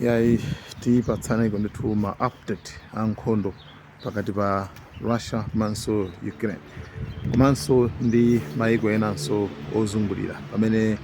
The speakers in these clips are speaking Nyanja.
yayi tipatsana ndithu ma update a nkhondo pakati pa Russia komanso Ukraine komanso ndi maiko enanso ozungulira pamene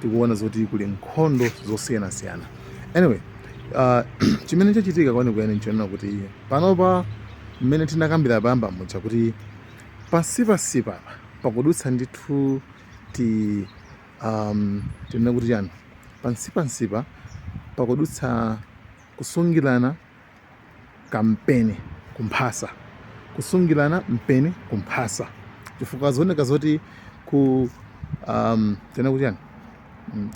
tikuona zoti kuli nkhondo zosiyanasiyana. Anyway, chimene chachitika kwenikweni nchonena kuti panopa mmene tinakambira payamba mucha kuti pansi pakudutsa ndithu tinena kuti chani pansipa pakudutsa kusungirana kampeni kumphasa, kusungirana mpeni kumphasa chifukwa zooneka zoti ku tinena kuti chani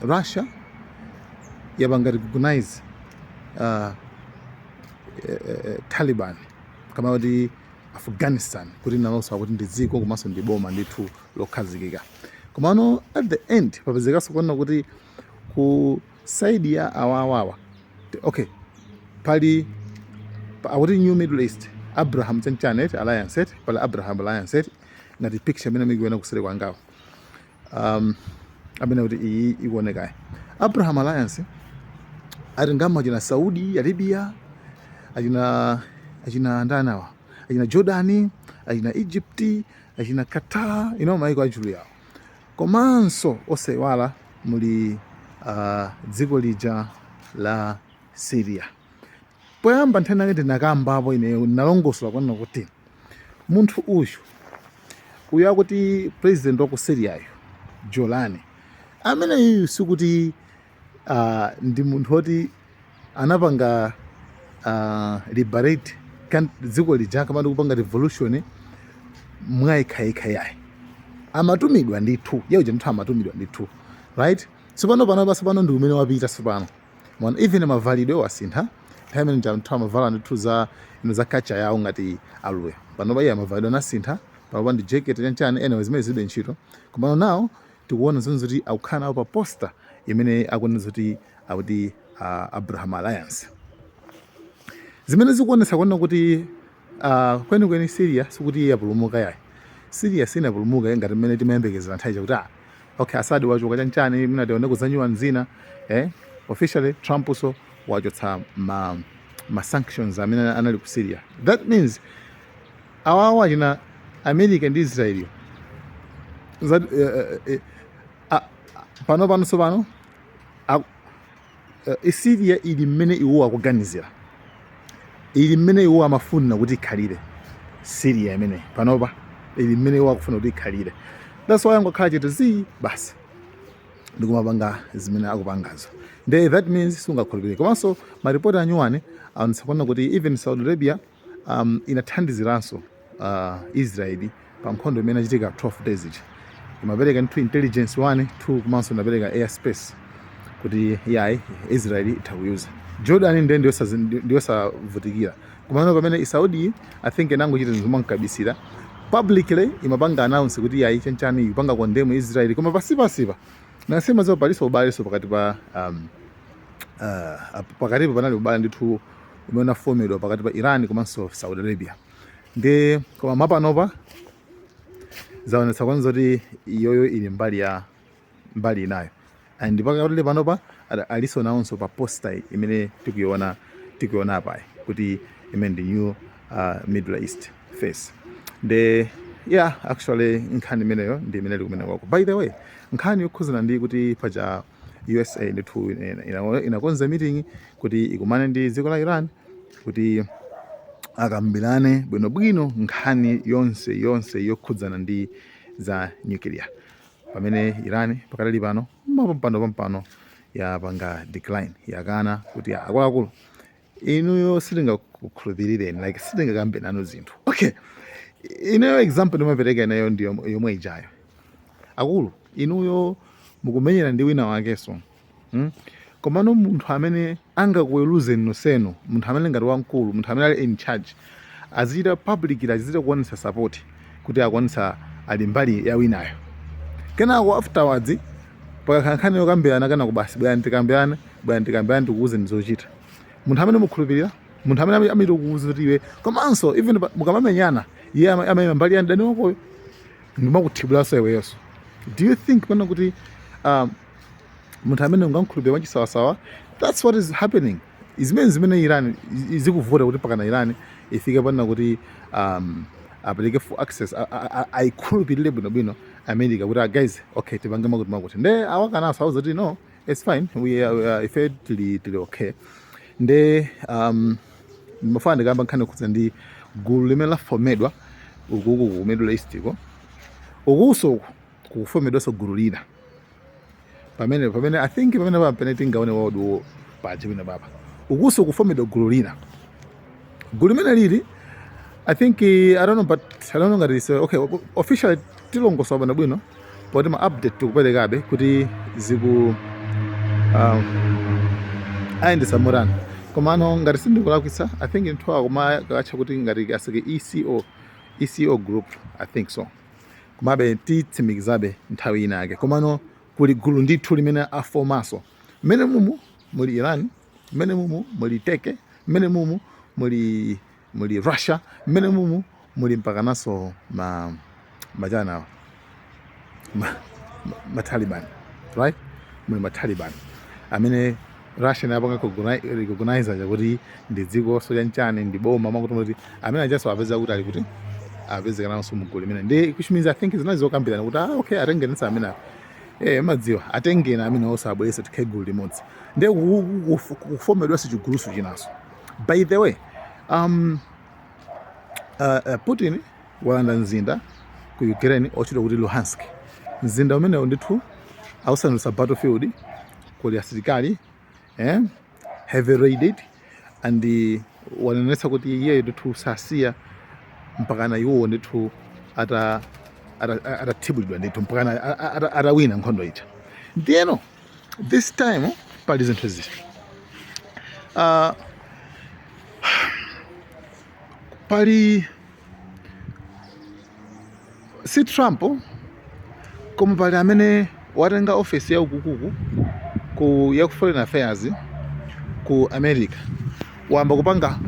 Russia yapanga recognize Taliban kama kuti Afghanistan kuti nalonso akuti ndi dziko komanso ndi boma ndithu lokhazikika. Komano at the end papezekanso kuona kuti ku side ya awawawa okay pali akuti New Middle East Abraham Chanchanet Alliance pala Abraham Alliance ngati picture imene mikuona kusere kwangawo amene kuti iyi ikuonekayo Abraham Alliance atingama achina Saudi Arabia achina ndanawa achina Jordani achina Egypt achina Qatar maiko achulu yawo komanso osewala muli dziko lija la Syria. Poyamba nthena ngati nakambapo ine nalongosola kwanena kuti munthu uyu akuti president wa ku Syria Jolani amene iyu sikuti ndi munthu woti anapanga liberate dziko lija kamati kupanga revolution mwayikhayikha yayi amatumidwa ndithu yeuja ndithu amatumidwa ndithu right. Tsopano pano ndi kumene wapita tsopano mwana even mavalidwe wasintha pamene ndithu amavala ndithu za culture yawo ngati aluwe panopa iye amavalidwe anasintha panopa ndi jacket chanchani anyway zimene zilibe ntchito komano nawo tikuona zoni zoti akukhala nawo pa poster imene akunena zoti akuti Abraham Alliance zimene zikuonetsa kuona kuti kwenikweni Syria sikuti iye yapulumuka yayi Syria sinapulumuka ngati mmene timayembekezera nthawi chakuti okay Assad wachoka chanchani mna tione kuzanyuwa nzina officially Trump so wachotsa ma sanctions amene anali ku Syria. That means awawa achina America ndi Israel pano Syria ili mmene iwo akuganizira ili mmene iwo amafuna kuti ikhalire Syria imene panopa ili mmene iwo akufuna kuti ikhalire. That's why angokhala chete basi ndikumapanga zimene akupangazo nde that means sungakhulupirire komanso maripoti anyuwani aonetsa kuona kuti even Saudi Arabia inathandiziranso Israel pa nkhondo imene achitika 12 days iji imapereka ndithu intelligence 1 2 komanso inapereka airspace kuti yayi Israel itakuyuza Jordan ndiyosavutikira komano pamene Saudi I think enangochita zomwe nkabisira publicly imapanga announce kuti yayi chanchani ipanga kondemu Israel koma pasipa nasema zo paliso ubaleso pakati pa pakati panali ubale ndithu umeona formula pakati pa Iran komanso Saudi Arabia nde koma mapanopa zaonetsa kwanza kuti iyoyo ili mbali inayo and pakati panopa aliso naonso pa poster imene tikuiona apa kuti imene ndi New Middle East face nde yeah actually nkhani imeneyo ndi imene likumene kwako. By the way nkhani yokhuzana ndi kuti paja USA ndithu inakonza meeting kuti ikumane ndi dziko la Iran kuti akambirane bwinobwino nkhani yonse yokhudzana ndi za nuclear pamene Iran pakali pano pampano yapanga decline yakana kuti akuluakulu inuyo sitingakukhulupirireni like sitingakambe nanu zinthu okay. Ineyo example ndimapereka inayo ndi yomwe ijayo akulu inuyo mukumenyera ndi wina wakeso komano munthu amene angakuweruze noseno munthu amene ngati wamkulu munthu amene ali in charge azita public azita kuonesa support kuti akuonesa ali mbali ya winayo kenako afterwards pakakhankhani yokambirana kana kubasi bwana ndikambeane tikuuze ndizochita munthu amene mukhulupirira munthu amene amene kuuza kuti iwe komanso even mukamamenyana iye amene mbali ya ndani wakoyo ndimakuthibulaso iweyoso. Do you think kuti munthu amene ungamkhulupirira mwachisawasawa that's what is happening zimene Iran zikuvuta kuti pakana Iran ifike panna kuti apereke full access aikhulupirire bwinobwino America kuti guys okay tipange makuti nde awakanaso auza kuti no it's fine ife tili okay nde mafana ndikamba nkhani khudza ndi gulu limene lafomedwa ukuku ku Middle East ko ukuso kufomedwaso gulu lina pamene I think pamene tingaone world war paje bwino baba ukuso kufomedwa gulu lina gulu limene lili I think I don't know ngati so okay officially tilongosowa bwino bwino poti ma update tikuperekabe kuti ziku ayendesa murani komano ngati sindikulakwitsa I think nthawi koma kacha kuti ngati asike ECO group I think so komabe titsimikizabe nthawi ina yake komano kuli gulu ndithu limene afomaso mmene mumu muli Iran mmene mumu muli Turkey mmene mumu muli Russia mmene mumu muli mpakanaso majana ma Taliban right muli ma Taliban amene Russia napanga recognize kuti ndi dziko sojanchane ndi boma makuti amene ajaso apeza kuti ali kuti apezeka naso mugulu limene ndi which means I think zinazokambirana kuti okay atengenetsa amene madziwa atengena amene osabwesa tikhe gulu limodzi ndi kufomedwa sichiguluso chinaso by the way Putin walanda mzinda ku Ukraine ochita kuti Luhansk mzinda umenewo ndithu ausandutsa battlefield kuli asilikali heavy raided and wanenetsa kuti iye ndithu sasiya mpakana iwo ndithu atathibulidwa ndithu mpakana atawina nkhondo ija ndiyeno this time pali zinthu izi pali si Trump koma pali amene watenga office ya ukukuku ya foreign affairs ku America wamba kupanga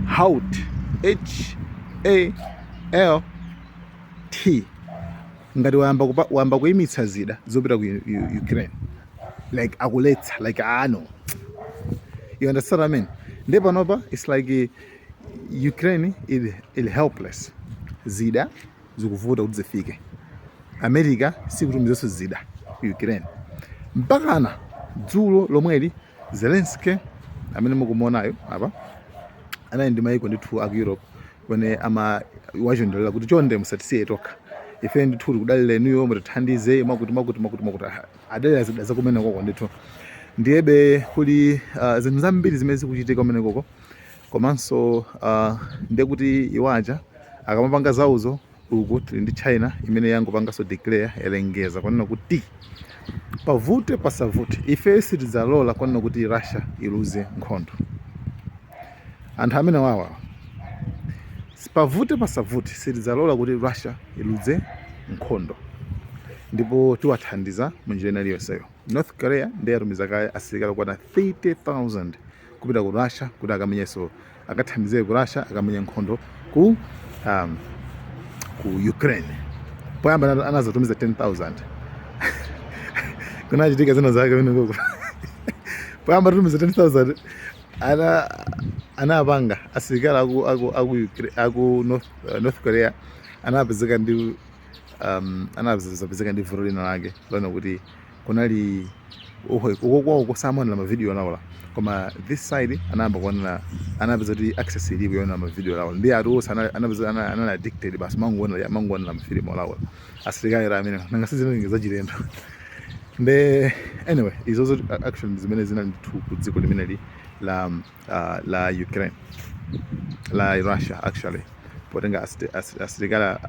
HALT ngati wamba kuyimitsa zida zopita ku Ukraine like akuletsa like no you understand what I mean ndi panopa it's like Ukraine is helpless zida zikuvuta kuti zifike America sikutumizaso zida Ukraine mpakana dzulo lomweli Zelensky amene mukumuonayo apa anayi ndi maiko ndithu aku Europe kwene wachondelera kuti chonde musatisiye tokha ife ndithu tikudalira inuyo mutithandize makuti adalira zida zakumene koko ndithu ndiyebe kuli zinthu zambiri zimene zikuchitika kumene koko komanso ndekuti iwaja akamapanga zawuzo uku tili ndi China imene yangopangaso declare yalengeza kwanena kuti pavute pasavute ife sitidzalola kwanena kuti Russia iluze nkhondo anthu amene wawa pavute pasavute sitidzalola kuti Russia iluze nkhondo ndipo tiwathandiza munjira ina iliyonseyo North Korea ndiye atumiza kale asilikali kwana 30,000 kupita ku Russia kuti akamenyenso akathandizire ku Russia akamenye nkhondo ku Ukraine poyamba anazatumiza 10,000 kunachitika zina zake pene koko poyamba atumiza 10,000 anapanga asilikali aku North Korea anapezeka ndi vuto lina lake lona kuti kunali ukokwawo kusamonera mavidiyo lawola koma this side anapeza kuti access ilipo yona mavidiyo lawola ndi atu onse anali addicted basi mangoonera mafilimu lawola asilikali ra amene nanga sizina zachilendo nde anyway izozo actually zimene zina ndithu ku dziko limeneli la Ukraine la Russia actually potenga asilikali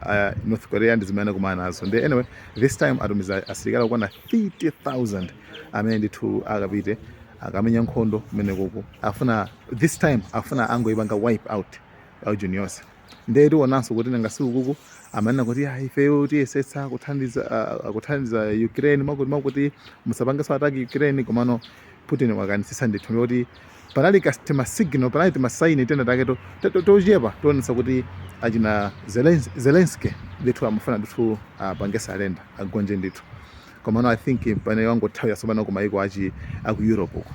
North Korea ndi zimene kumana nazo nde anyway this time atumiza asilikali kwana 30,000 amene ndithu akapite akamenya nkhondo kumene koko this time afuna angoyipanga wipe out region yonse nde tionanso kuti nanga sikuku amanena kuti ifeyo tiyesetsa kuthandiza Ukraine makuti musapangenso ataki Ukraine komano Putin wakanisisa ndithu kuti panali customer signal panali timasaini tena take tochepa tionetsa kuti achina Zelensky ndithu amafuna ndithu apangesa alenda agonje ndithu komano I think pane wangothawi asopano kumaiko aku Europe uko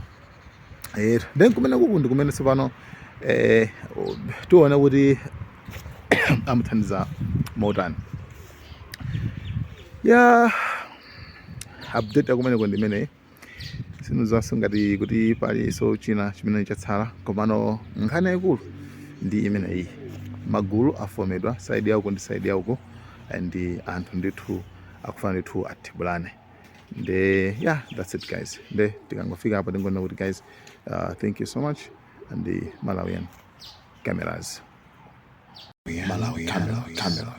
then kumene kuku ndi kumene tsopano tiona kuti amuthandiza motani. Ya update yakumeneko ndi imeneyi. Sinuzanso ngati kuti paliso china chimene chatsala, komano nkhani yayikulu ndi imeneyi. Magulu afomedwa side yauko ndi side yauko, and anthu ndithu akufana ndithu athibulane. Yeah, that's it guys. Tikangofika hapa ndingona kuti guys, thank you so much, and the Malawian cameras. Malawian camera.